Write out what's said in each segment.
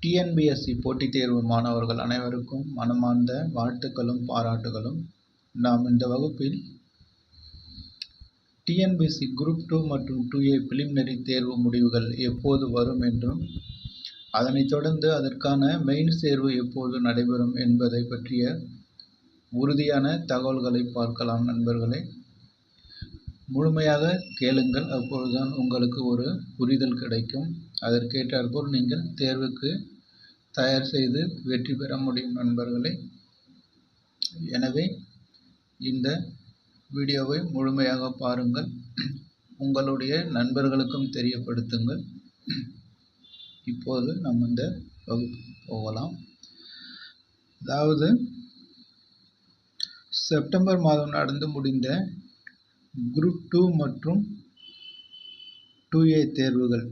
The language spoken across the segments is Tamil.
டிஎன்பிஎஸ்சி போட்டித் தேர்வு மாணவர்கள் அனைவருக்கும் மனமார்ந்த வாழ்த்துக்களும் பாராட்டுகளும். நாம் இந்த வகுப்பில் டிஎன்பிஎஸ்சி குரூப் 2 மற்றும் 2A பிலிமினரி தேர்வு முடிவுகள் எப்போது வரும் என்றும், அதனைத் தொடர்ந்து அதற்கான மெயின்ஸ் தேர்வு எப்போது நடைபெறும் என்பதை பற்றிய உறுதியான தகவல்களை பார்க்கலாம். நண்பர்களே, முழுமையாக கேளுங்கள். அப்பொழுதுதான் உங்களுக்கு ஒரு புரிதல் கிடைக்கும். அதற்கேற்றாற்போல் நீங்கள் தேர்வுக்கு தயார் செய்து வெற்றி பெற முடியும் நண்பர்களே. எனவே இந்த வீடியோவை முழுமையாக பாருங்கள். உங்களுடைய நண்பர்களுக்கும் தெரியப்படுத்துங்கள். இப்போது நம்ம இந்த வகுப்பு போகலாம். அதாவது செப்டம்பர் மாதம் நடந்து முடிந்த குரூப் 2 மற்றும் 2A தேர்வுகள்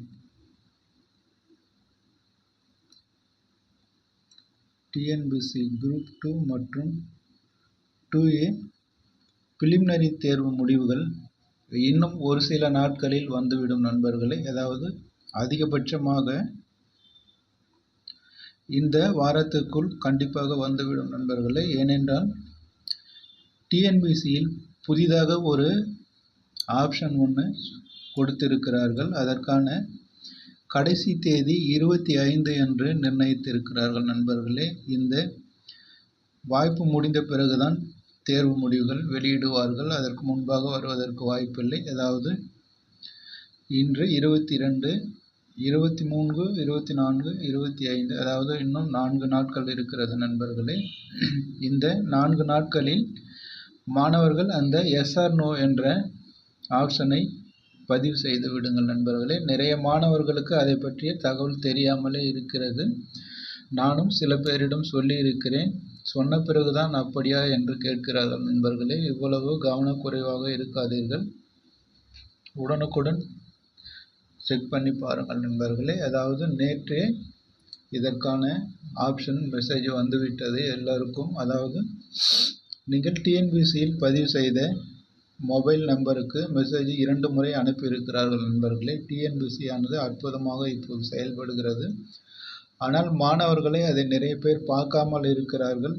டிஎன்பிஎஸ்சி குரூப் 2 மற்றும் 2A பிலிமினரி தேர்வு முடிவுகள் இன்னும் ஒரு சில நாட்களில் வந்துவிடும் நண்பர்களே. அதாவது அதிகபட்சமாக இந்த வாரத்துக்குள் கண்டிப்பாக வந்துவிடும் நண்பர்களே. ஏனென்றால் டிஎன்பிஎஸ்சியில் புதிதாக ஒரு ஆப்ஷன் ஒன்று கொடுத்திருக்கிறார்கள். அதற்கான கடைசி தேதி 25 என்று நிர்ணயித்திருக்கிறார்கள் நண்பர்களே. இந்த வாய்ப்பு முடிந்த பிறகுதான் தேர்வு முடிவுகள் வெளியிடுவார்கள். அதற்கு முன்பாக வருவதற்கு வாய்ப்பில்லை. அதாவது இன்று 22, 23, 24, 25, அதாவது இன்னும் 4 நாட்கள் இருக்கிறது நண்பர்களே. இந்த 4 நாட்களில் மாணவர்கள் அந்த எஸ்/நோ என்ற ஆப்ஷனை பதிவு செய்து விடுங்கள் நண்பர்களே. நிறைய மாணவர்களுக்கு அதை பற்றிய தகவல் தெரியாமலே இருக்கிறது. நானும் சில பேரிடம் சொல்லி இருக்கிறேன். சொன்ன பிறகுதான் அப்படியா என்று கேட்கிறார்கள் நண்பர்களே. இவ்வளவு கவனக்குறைவாக இருக்காதீர்கள். உடனுக்குடன் செக் பண்ணி பாருங்கள் நண்பர்களே. அதாவது நேற்றே இதற்கான ஆப்ஷன் மெசேஜ் வந்துவிட்டது எல்லாருக்கும். அதாவது நீங்கள் டிஎன்பிஎஸ்சியில் பதிவு செய்த மொபைல் நம்பருக்கு மெசேஜ் 2 முறை அனுப்பியிருக்கிறார்கள் நண்பர்களே. டிஎன்பிஎஸ்சி ஆனது அற்புதமாக இப்போது செயல்படுகிறது. ஆனால் மாணவர்களே அதை நிறைய பேர் பார்க்காமல் இருக்கிறார்கள்.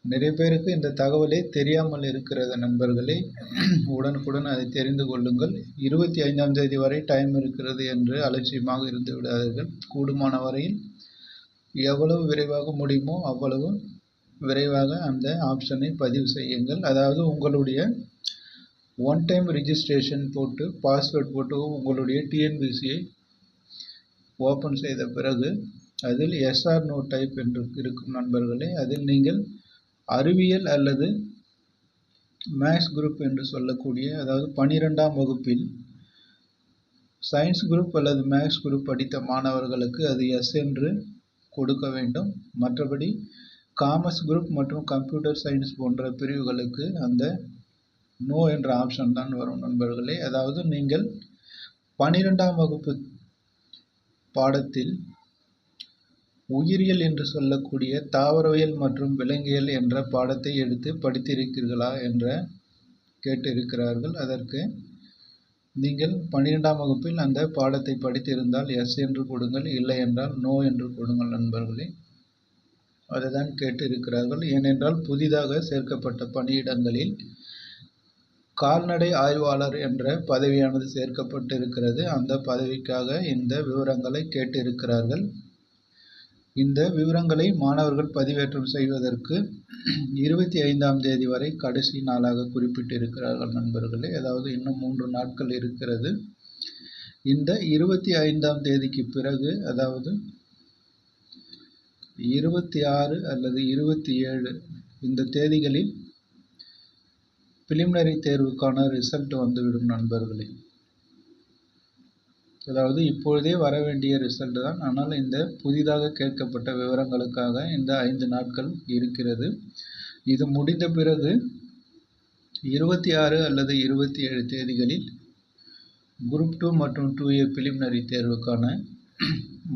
நிறைய பேருக்கு இந்த தகவலே தெரியாமல் இருக்கிறது நண்பர்களே. உடனுக்குடன் அதை தெரிந்து கொள்ளுங்கள். 25ஆம் தேதி வரை டைம் இருக்கிறது என்று அலட்சியமாக இருந்து விடாதீர்கள். கூடுமான வரையில் எவ்வளவு விரைவாக முடியுமோ அவ்வளவு விரைவாக அந்த ஆப்ஷனை பதிவு செய்யுங்கள். அதாவது உங்களுடைய ஒன் டைம் ரிஜிஸ்ட்ரேஷன் போட்டு பாஸ்வேர்ட் போட்டு உங்களுடைய டிஎன்பிஎஸ்சியை ஓப்பன் செய்த பிறகு அதில் எஸ்/நோ டைப் என்று இருக்கும் நண்பர்களே. அதில் நீங்கள் அறிவியல் அல்லது மேத்ஸ் குரூப் என்று சொல்லக்கூடிய, அதாவது 12ஆம் வகுப்பில் சயின்ஸ் குரூப் அல்லது மேத்ஸ் குரூப் படித்த மாணவர்களுக்கு அது எஸ் என்று கொடுக்க வேண்டும். மற்றபடி காமர்ஸ் குரூப் மற்றும் கம்ப்யூட்டர் சயின்ஸ் போன்ற பிரிவுகளுக்கு அந்த நோ என்ற ஆப்ஷன் தான் வரும் நண்பர்களே. அதாவது நீங்கள் 12ஆம் வகுப்பு பாடத்தில் உயிரியல் என்று சொல்லக்கூடிய தாவரவியல் மற்றும் விலங்கியல் என்ற பாடத்தை எடுத்து படித்திருக்கிறீர்களா என்ற கேட்டிருக்கிறார்கள். அதற்கு நீங்கள் 12ஆம் வகுப்பில் அந்த பாடத்தை படித்திருந்தால் எஸ் என்று கொடுங்கள், இல்லை என்றால் நோ என்று கொடுங்கள் நண்பர்களே. அதுதான் கேட்டிருக்கிறார்கள். ஏனென்றால் புதிதாக சேர்க்கப்பட்ட பணியிடங்களில் கால்நடை ஆய்வாளர் என்ற பதவியானது சேர்க்கப்பட்டிருக்கிறது. அந்த பதவிக்காக இந்த விவரங்களை கேட்டிருக்கிறார்கள். இந்த விவரங்களை மாணவர்கள் பதிவேற்றம் செய்வதற்கு 25ஆம் தேதி வரை கடைசி நாளாக குறிப்பிட்டிருக்கிறார்கள் நண்பர்களே. அதாவது இன்னும் 3 நாட்கள் இருக்கிறது. இந்த 25ஆம் தேதிக்கு பிறகு, அதாவது 26 அல்லது 27 இந்த தேதிகளில் பிலிமினரி தேர்வுக்கான ரிசல்ட் வந்துவிடும் நண்பர்களே. அதாவது இப்பொழுதே வர வேண்டிய ரிசல்ட் தான். ஆனால் இந்த புதிதாக கேட்கப்பட்ட விவரங்களுக்காக இந்த 5 நாட்கள் இருக்கிறது. இது முடிந்த பிறகு 26 அல்லது 27 தேதிகளில் குரூப் 2 மற்றும் 2A பிலிமினரி தேர்வுக்கான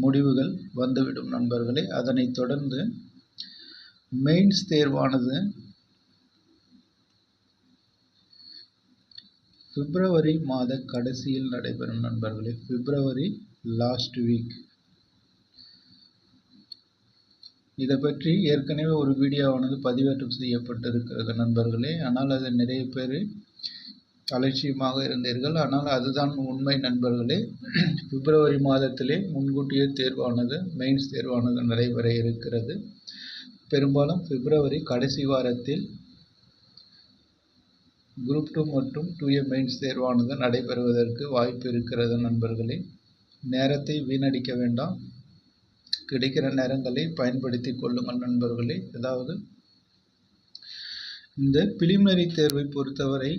முடிவுகள் வந்துவிடும் நண்பர்களே. அதனைத் தொடர்ந்து மெயின்ஸ் தேர்வானது பிப்ரவரி மாத கடைசியில் நடைபெறும் நண்பர்களே. பிப்ரவரி லாஸ்ட் வீக் இதை பற்றி ஏற்கனவே ஒரு வீடியோவானது பதிவேற்றம் செய்யப்பட்டிருக்கிறது நண்பர்களே. ஆனால் அது நிறைய பேர் அலட்சியமாக இருந்தீர்கள். ஆனால் அதுதான் உண்மை நண்பர்களே. பிப்ரவரி மாதத்திலே முன்கூட்டியே தேர்வானது, மெயின்ஸ் தேர்வானது நடைபெற இருக்கிறது. பெரும்பாலும் பிப்ரவரி கடைசி வாரத்தில் குரூப் 2 மற்றும் 2A மெயின்ஸ் தேர்வானது நடைபெறுவதற்கு வாய்ப்பு இருக்கிறது நண்பர்களே. நேரத்தை வீணடிக்க வேண்டாம், கிடைக்கிற நேரங்களை பயன்படுத்தி கொள்ளுங்கள் நண்பர்களே. அதாவது இந்த பிலிமினரி தேர்வை பொறுத்தவரை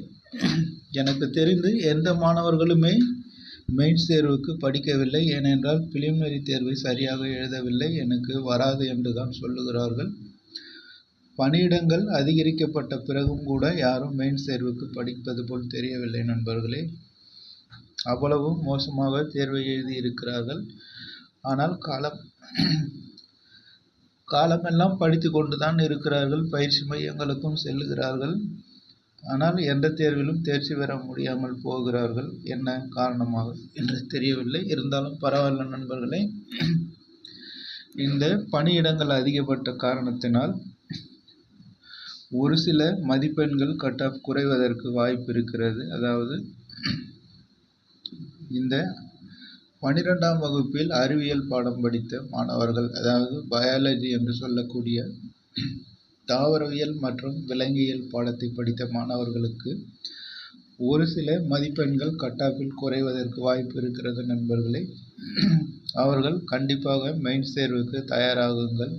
எனக்கு தெரிந்து எந்த மாணவர்களுமே மெயின்ஸ் தேர்வுக்கு படிக்கவில்லை. ஏனென்றால் பிலிமினரி தேர்வை சரியாக எழுதவில்லை, எனக்கு வராது என்று தான் சொல்லுகிறார்கள். பணியிடங்கள் அதிகரிக்கப்பட்ட பிறகும் கூட யாரும் மெயின்ஸ் தேர்வுக்கு படிப்பது போல் தெரியவில்லை நண்பர்களே. அவ்வளவு மோசமாக தேர்வை எழுதி இருக்கிறார்கள். ஆனால் காலமெல்லாம் படித்து கொண்டு தான் இருக்கிறார்கள். பயிற்சி மையங்களுக்கும் செல்லுகிறார்கள். ஆனால் எந்த தேர்விலும் தேர்ச்சி பெற முடியாமல் போகிறார்கள். என்ன காரணமாக என்று தெரியவில்லை. இருந்தாலும் பரவாயில்ல நண்பர்களே. இந்த பணியிடங்கள் அதிகப்பட்ட காரணத்தினால் ஒரு சில மதிப்பெண்கள் கட் ஆஃப் குறைவதற்கு வாய்ப்பு இருக்கிறது. அதாவது இந்த 12ஆம் வகுப்பில் அறிவியல் பாடம் படித்த மாணவர்கள், அதாவது பயாலஜி என்று சொல்லக்கூடிய தாவரவியல் மற்றும் விலங்கியல் பாடத்தை படித்த மாணவர்களுக்கு ஒரு சில மதிப்பெண்கள் கட் ஆஃபில் குறைவதற்கு வாய்ப்பு இருக்கிறது நண்பர்களே. அவர்கள் கண்டிப்பாக மெயின்ஸ் தேர்வுக்கு தயாராகுங்கள்.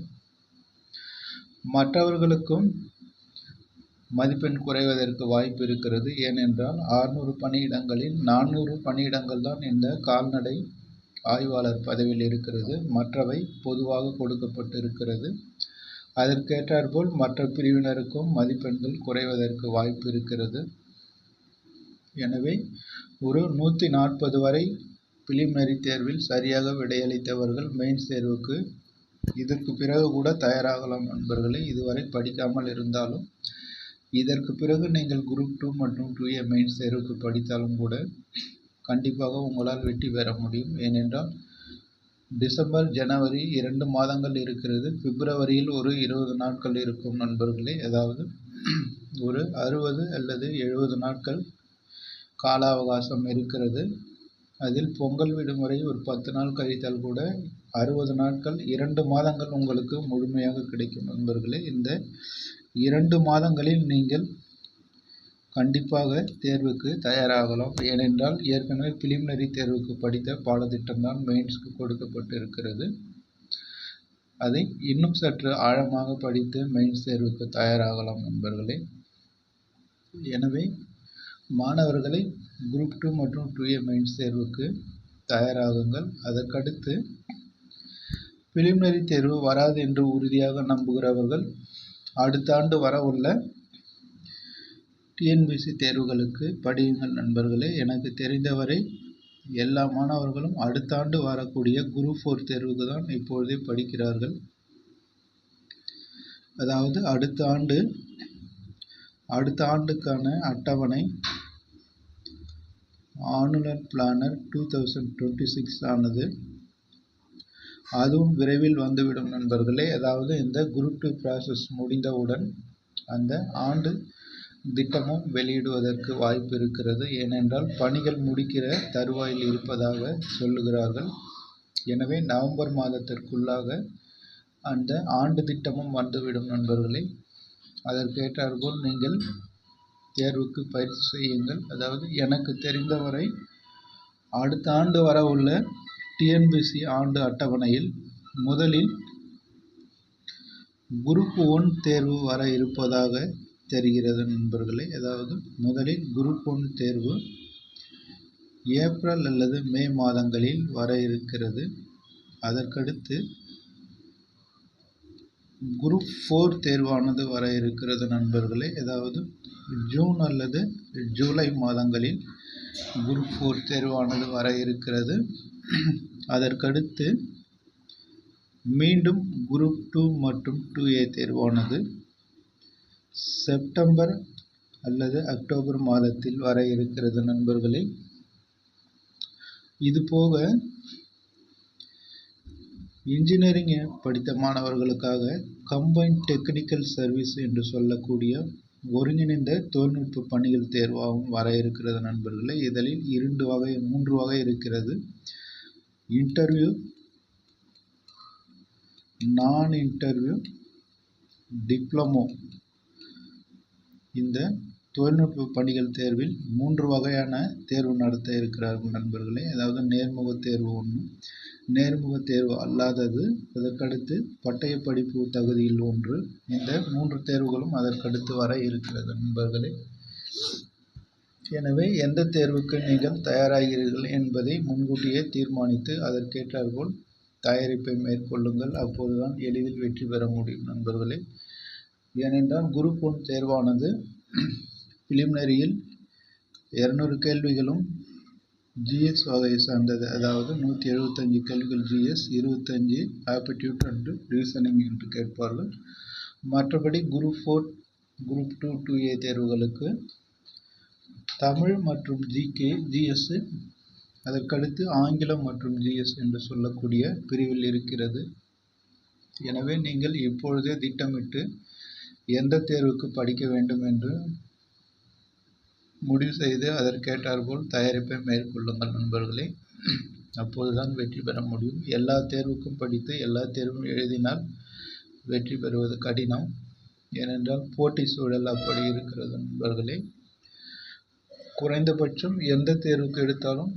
மற்றவர்களுக்கும் மதிப்பெண் குறைவதற்கு வாய்ப்பு இருக்கிறது. ஏனென்றால் 600 பணியிடங்களில் 400 பணியிடங்கள் தான் இந்த கால்நடை ஆய்வாளர் பதவியில் இருக்கிறது. மற்றவை பொதுவாக கொடுக்கப்பட்டிருக்கிறது. அதற்கேற்றாற்போல் மற்ற பிரிவினருக்கும் மதிப்பெண்கள் குறைவதற்கு வாய்ப்பு இருக்கிறது. எனவே ஒரு 140 வரை பிலிமினரி தேர்வில் சரியாக விடையளித்தவர்கள் மெயின்ஸ் தேர்வுக்கு இதற்கு பிறகு கூட தயாராகலாம் நண்பர்களே. இதுவரை படிக்காமல் இருந்தாலும் இதற்கு பிறகு நீங்கள் குரூப் 2 மற்றும் 2A மெயின்ஸ் தேர்வுக்கு படித்தாலும் கூட கண்டிப்பாக உங்களால் வெற்றி பெற முடியும். ஏனென்றால் டிசம்பர், ஜனவரி 2 மாதங்கள் இருக்கிறது. பிப்ரவரியில் ஒரு 20 நாட்கள் இருக்கும் நண்பர்களே. அதாவது ஒரு 60 அல்லது 70 நாட்கள் கால அவகாசம் இருக்கிறது. அதில் பொங்கல் விடுமுறை ஒரு 10 நாள் கழித்தால் கூட 60 நாட்கள், 2 மாதங்கள் உங்களுக்கு முழுமையாக கிடைக்கும் நண்பர்களே. இந்த 2 மாதங்களில் நீங்கள் கண்டிப்பாக தேர்வுக்கு தயாராகலாம். ஏனென்றால் ஏற்கனவே பிலிமினரி தேர்வுக்கு படித்த பாடத்திட்டம்தான் மெயின்ஸ்க்கு கொடுக்கப்பட்டிருக்கிறது. அதை இன்னும் சற்று ஆழமாக படித்து மெயின்ஸ் தேர்வுக்கு தயாராகலாம் நண்பர்களே. எனவே மாணவர்களை குரூப் 2 மற்றும் 2A மெயின்ஸ் தேர்வுக்கு தயாராகுங்கள். அதற்கடுத்து பிலிமினரி தேர்வு வராது என்று உறுதியாக நம்புகிறவர்கள் அடுத்த ஆண்டு வர உள்ள டிஎன்பிஎஸ்சி தேர்வுகளுக்கு படியுங்கள் நண்பர்களே. எனக்கு தெரிந்தவரை எல்லா மாணவர்களும் அடுத்த ஆண்டு வரக்கூடிய குரூப் 4 தேர்வுக்கு தான் இப்பொழுதே படிக்கிறார்கள். அதாவது அடுத்த ஆண்டுக்கான அட்டவணை ஆனுவல் பிளானர் 2026 ஆனது அதுவும் விரைவில் வந்துவிடும் நண்பர்களே. அதாவது இந்த குரூப் 2 ப்ராசஸ் முடிந்தவுடன் அந்த ஆண்டு திட்டமும் வெளியிடுவதற்கு வாய்ப்பு இருக்கிறது. ஏனென்றால் பணிகள் முடிக்கிற தருவாயில் இருப்பதாக சொல்லுகிறார்கள். எனவே நவம்பர் மாதத்திற்குள்ளாக அந்த ஆண்டு திட்டமும் வந்துவிடும் நண்பர்களே. அதற்கேற்றாற்போல் நீங்கள் தேர்வுக்கு பயிற்சி செய்யுங்கள். அதாவது எனக்கு தெரிந்தவரை அடுத்த ஆண்டு வர உள்ள டிஎன்பிஎஸ்சி ஆண்டு அட்டவணையில் முதலில் குரூப் 1 தேர்வு வர இருப்பதாக தெரிகிறது நண்பர்களே. அதாவது முதலில் குரூப் 1 தேர்வு ஏப்ரல் அல்லது மே மாதங்களில் வர இருக்கிறது. அதற்கடுத்து குரூப் 4 தேர்வானது வர இருக்கிறது நண்பர்களே. அதாவது ஜூன் அல்லது ஜூலை மாதங்களில் குரூப் 4 தேர்வானது வர இருக்கிறது. அதற்கடுத்து மீண்டும் குரூப் 2 மற்றும் 2A தேர்வானது செப்டம்பர் அல்லது அக்டோபர் மாதத்தில் வர இருக்கிறது நண்பர்களே. இதுபோக இன்ஜினியரிங் படித்த மாணவர்களுக்காக கம்பைன்ட் டெக்னிக்கல் சர்வீஸ் என்று சொல்லக்கூடிய ஒருங்கிணைந்த தொழில்நுட்ப பணிகள் தேர்வாகவும் வர இருக்கிறது நண்பர்களே. இதில் 3 வகை இருக்கிறது. இன்டர்வியூ, நான் இன்டர்வியூ, டிப்ளமோ. இந்த தொழில்நுட்ப பணிகள் தேர்வில் 3 வகையான தேர்வு நடத்த இருக்கிறார்கள் நண்பர்களே. அதாவது நேர்முக தேர்வு 1, நேர்முக தேர்வு அல்லாதது, அதற்கடுத்து பட்டய படிப்பு தகுதியில் 1. இந்த 3 தேர்வுகளும் அதற்கடுத்து வர இருக்கிறது நண்பர்களே. எனவே எந்த தேர்வுக்கு நீங்கள் தயாராகிறீர்கள் என்பதை முன்கூட்டியே தீர்மானித்து அதற்கேற்றாற்போல் தயாரிப்பை மேற்கொள்ளுங்கள். அப்போதுதான் எளிதில் வெற்றி பெற முடியும் நண்பர்களே. ஏனென்றால் குரூப் 1 தேர்வானது பிலிமினரியில் 200 கேள்விகளும் ஜிஎஸ் வகையை சார்ந்தது. அதாவது 175 கேள்விகள் ஜிஎஸ், 25 ஆப்டிடியூட் அண்ட் ரீசனிங் என்று கேட்பார்கள். மற்றபடி குரூப் 4, குரூப் 2, 2A தேர்வுகளுக்கு தமிழ் மற்றும் ஜிகே, ஜிஎஸ், அதற்கடுத்து ஆங்கிலம் மற்றும் ஜிஎஸ் என்று சொல்லக்கூடிய பிரிவில் இருக்கிறது. எனவே நீங்கள் இப்பொழுதே திட்டமிட்டு எந்த தேர்வுக்கு படிக்க வேண்டும் என்று முடிவு செய்து அதற்கேற்றாற்போல் தயாரிப்பை மேற்கொள்ளுங்கள் நண்பர்களே. அப்போதுதான் வெற்றி பெற முடியும். எல்லா தேர்வுக்கும் படித்து எல்லா தேர்வும் எழுதினால் வெற்றி பெறுவது கடினம். ஏனென்றால் போட்டி சூழல் அப்படி இருக்கிறது நண்பர்களே. குறைந்தபட்சம் எந்த தேர்வுக்கு எடுத்தாலும்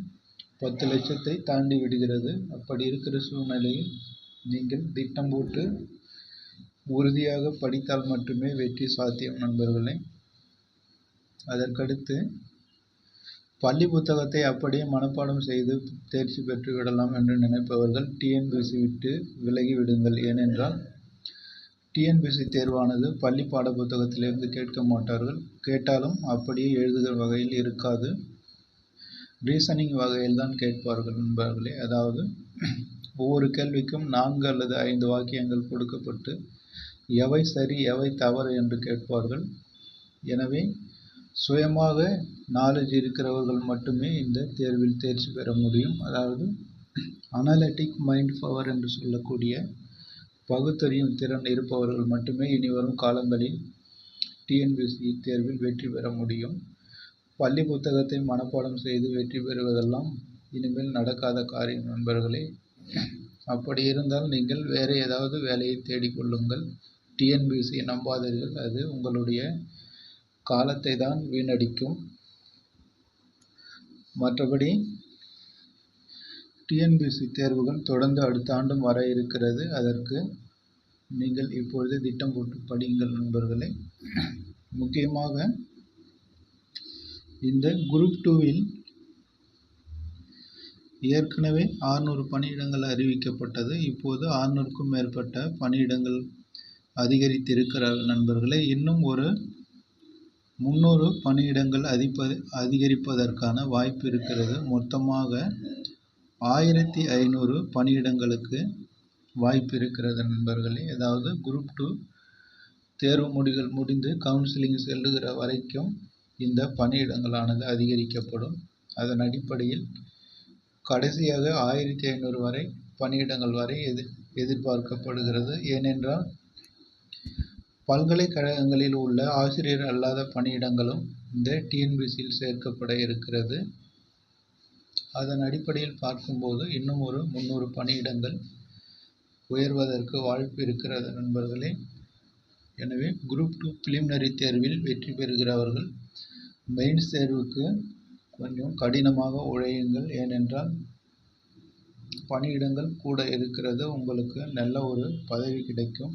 10 லட்சத்தை தாண்டி விடுகிறது. அப்படி இருக்கிற சூழ்நிலையில் நீங்கள் திட்டம் போட்டு உறுதியாக படித்தால் மட்டுமே வெற்றி சாத்தியம் நண்பர்களே. அதற்கடுத்து பள்ளி புத்தகத்தை அப்படியே மனப்பாடம் செய்து தேர்ச்சி பெற்று விடலாம் என்று நினைப்பவர்கள் டிஎன்பிஎஸ்சி விட்டு விலகி விடுங்கள். ஏனென்றால் டிஎன்பிஎஸ்சி தேர்வானது பள்ளி பாட புத்தகத்திலிருந்து கேட்க மாட்டார்கள். கேட்டாலும் அப்படியே எழுதுகிற வகையில் இருக்காது. ரீசனிங் வகையில் தான் கேட்பார்கள் நண்பர்களே. அதாவது ஒவ்வொரு கேள்விக்கும் 4 அல்லது 5 வாக்கியங்கள் கொடுக்கப்பட்டு எவை சரி எவை தவறு என்று கேட்பார்கள். எனவே சுயமாக நாலேஜ் இருக்கிறவர்கள் மட்டுமே இந்த தேர்வில் தேர்ச்சி பெற முடியும். அதாவது அனலிட்டிக் மைண்ட் பவர் என்று சொல்லக்கூடிய பகுத்தறியும் திறன் இருப்பவர்கள் மட்டுமே இனிவரும் காலங்களில் டிஎன்பிஎஸ்சி தேர்வில் வெற்றி பெற முடியும். பள்ளி புத்தகத்தை மனப்பாடம் செய்து வெற்றி பெறுவதெல்லாம் இனிமேல் நடக்காத காரியம் நண்பர்களே. அப்படி இருந்தால் நீங்கள் வேறு ஏதாவது வேலையை தேடிக்கொள்ளுங்கள். டிஎன்பிஎஸ்சியை நம்பாதீர்கள். அது உங்களுடைய காலத்தை தான் வீணடிக்கும். மற்றபடி டிஎன்பிஎஸ்சி தேர்வுகள் தொடர்ந்து அடுத்த ஆண்டும் வர இருக்கிறது. அதற்கு நீங்கள் இப்பொழுது திட்டம் போட்டு படியுங்கள் நண்பர்களே. முக்கியமாக இந்த குரூப் 2வில் ஏற்கனவே 600 பணியிடங்கள் அறிவிக்கப்பட்டது. இப்போது 600க்கும் மேற்பட்ட பணியிடங்கள் அதிகரித்திருக்கிறார்கள் நண்பர்களே. இன்னும் ஒரு 300 பணியிடங்கள் அதிகரிப்பதற்கான வாய்ப்பு இருக்கிறது. மொத்தமாக 1500 பணியிடங்களுக்கு வாய்ப்பு இருக்கிறது நண்பர்களே. அதாவது குரூப் 2 தேர்வு முடிந்து கவுன்சிலிங் செல்லுகிற வரைக்கும் இந்த பணியிடங்களானது அதிகரிக்கப்படும். அதன் அடிப்படையில் கடைசியாக 1500 வரை பணியிடங்கள் வரை எதிர்பார்க்கப்படுகிறது. ஏனென்றால் பல்கலைக்கழகங்களில் உள்ள ஆசிரியர் அல்லாத பணியிடங்களும் இந்த டிஎன்பிஎஸ்சியில் சேர்க்கப்பட இருக்கிறது. அதன் அடிப்படையில் பார்க்கும்போது இன்னும் ஒரு 300 பணியிடங்கள் உயர்வதற்கு வாய்ப்பு இருக்கிறது நண்பர்களே. எனவே குரூப் 2 பிலிமினரி தேர்வில் வெற்றி பெறுகிறவர்கள் மெயின்ஸ் தேர்வுக்கு கொஞ்சம் கடினமாக உழையுங்கள். ஏனென்றால் பணியிடங்கள் கூட இருக்கிறது. உங்களுக்கு நல்ல ஒரு பதவி கிடைக்கும்.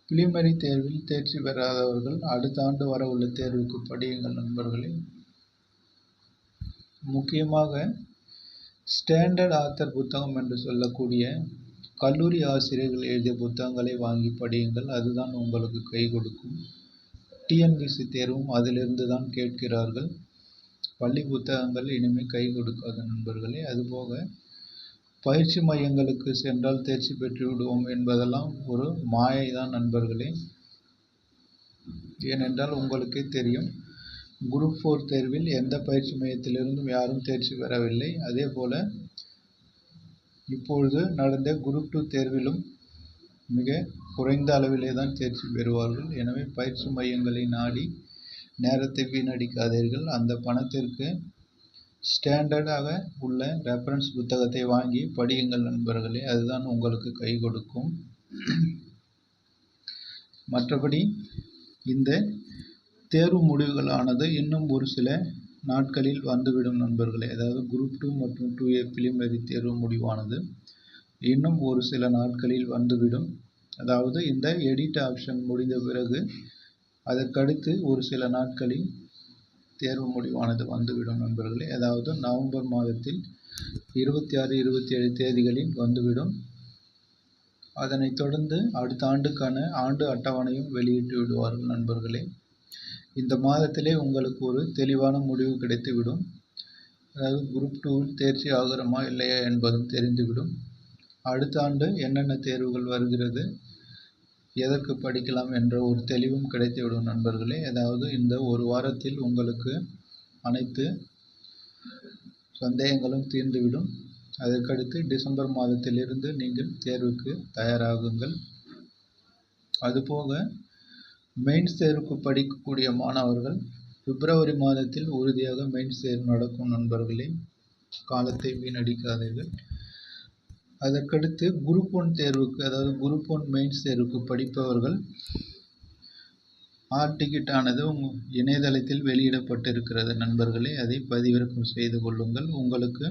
பிலிமினரி தேர்வில் தேர்ச்சி பெறாதவர்கள் அடுத்த ஆண்டு வர உள்ள தேர்வுக்கு படியுங்கள் நண்பர்களே. முக்கியமாக ஸ்டாண்டர்ட் ஆத்தர் புத்தகம் என்று சொல்லக்கூடிய கல்லூரி ஆசிரியர்கள் எழுதிய புத்தகங்களை வாங்கி படியுங்கள். அதுதான் உங்களுக்கு கை கொடுக்கும். டிஎன்பிஎஸ்சி தேர்வும் அதிலிருந்து தான் கேட்கிறார்கள். பள்ளி புத்தகங்கள் இனிமேல் கை கொடுக்காத நண்பர்களே. அதுபோக பயிற்சி மையங்களுக்கு சென்றால் தேர்ச்சி பெற்று விடுவோம் என்பதெல்லாம் ஒரு மாயை தான் நண்பர்களே. ஏனென்றால் உங்களுக்கே தெரியும், குரூப் 4 தேர்வில் எந்த பயிற்சி மையத்திலிருந்தும் யாரும் தேர்ச்சி பெறவில்லை. அதே போல இப்பொழுது நடந்த குரூப் 2 தேர்விலும் மிக குறைந்த அளவிலே தான் தேர்ச்சி பெறுவார்கள். எனவே பயிற்சி மையங்களை நாடி நேரத்தை வீணடிக்காதீர்கள். அந்த பணத்திற்கு ஸ்டாண்டர்டாக உள்ள ரெஃபரன்ஸ் புத்தகத்தை வாங்கி படியுங்கள் நண்பர்களே. அதுதான் உங்களுக்கு கை கொடுக்கும். மற்றபடி இந்த தேர்வு முடிவுகளானது இன்னும் ஒரு சில நாட்களில் வந்துவிடும் நண்பர்களே. அதாவது குரூப் 2 மற்றும் 2A பிலிமினரி தேர்வு முடிவானது இன்னும் ஒரு சில நாட்களில் வந்துவிடும். அதாவது இந்த எடிட் ஆப்ஷன் முடிந்த பிறகு அதற்கடுத்து ஒரு சில நாட்களில் தேர்வு முடிவானது வந்துவிடும் நண்பர்களே. அதாவது நவம்பர் மாதத்தில் 26, 27 தேதிகளில் வந்துவிடும். அதனைத் தொடர்ந்து அடுத்த ஆண்டுக்கான ஆண்டு அட்டவணையும் வெளியிட்டு விடுவார்கள் நண்பர்களே. இந்த மாதத்திலே உங்களுக்கு ஒரு தெளிவான முடிவு கிடைத்துவிடும். அதாவது குரூப் 2வில் தேர்ச்சி ஆகிறோமா இல்லையா என்பதும் தெரிந்துவிடும். அடுத்த ஆண்டு என்னென்ன தேர்வுகள் வருகிறது, எதற்கு படிக்கலாம் என்ற ஒரு தெளிவும் கிடைத்துவிடும் நண்பர்களே. அதாவது இந்த ஒரு வாரத்தில் உங்களுக்கு அனைத்து சந்தேகங்களும் தீர்ந்துவிடும். அதற்கடுத்து டிசம்பர் மாதத்திலிருந்து நீங்கள் தேர்வுக்கு தயாராகுங்கள். அதுபோக மெயின்ஸ் தேர்வுக்கு படிக்கக்கூடிய மாணவர்கள் பிப்ரவரி மாதத்தில் உறுதியாக மெயின்ஸ் தேர்வு நடக்கும் நண்பர்களே. காலத்தை வீணடிக்காதீர்கள். அதற்கடுத்து குரூப் 1 தேர்வுக்கு, அதாவது குரூப் 1 மெயின்ஸ் தேர்வுக்கு படிப்பவர்கள் ஹால் டிக்கெட் ஆனது இணையதளத்தில் வெளியிடப்பட்டிருக்கிறது நண்பர்களே. அதை பதிவிறக்கம் செய்து கொள்ளுங்கள். உங்களுக்கு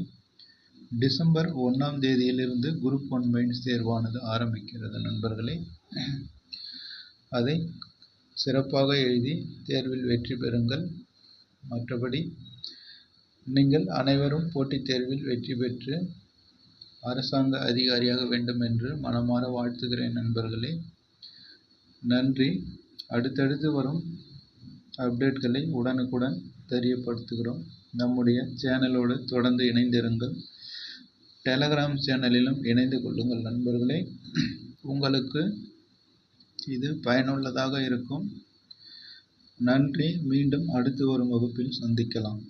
டிசம்பர் 1ஆம் தேதியிலிருந்து குரூப் 1 மெயின்ஸ் தேர்வானது ஆரம்பிக்கிறது நண்பர்களே. அதை சிறப்பாக எழுதி தேர்வில் வெற்றி பெறுங்கள். மற்றபடி நீங்கள் அனைவரும் போட்டித் தேர்வில் வெற்றி பெற்று அரசாங்க அதிகாரியாக வேண்டும் என்று மனமாற வாழ்த்துகிறேன் நண்பர்களே. நன்றி. அடுத்தடுத்து வரும் அப்டேட்களை உடனுக்குடன் தெரியப்படுத்துகிறோம். நம்முடைய சேனலோடு தொடர்ந்து இணைந்திருங்கள். டெலகிராம் சேனலிலும் இணைந்து கொள்ளுங்கள் நண்பர்களே. உங்களுக்கு இது பயனுள்ளதாக இருக்கும். நன்றி. மீண்டும் அடுத்து வரும் வகுப்பில் சந்திக்கலாம்.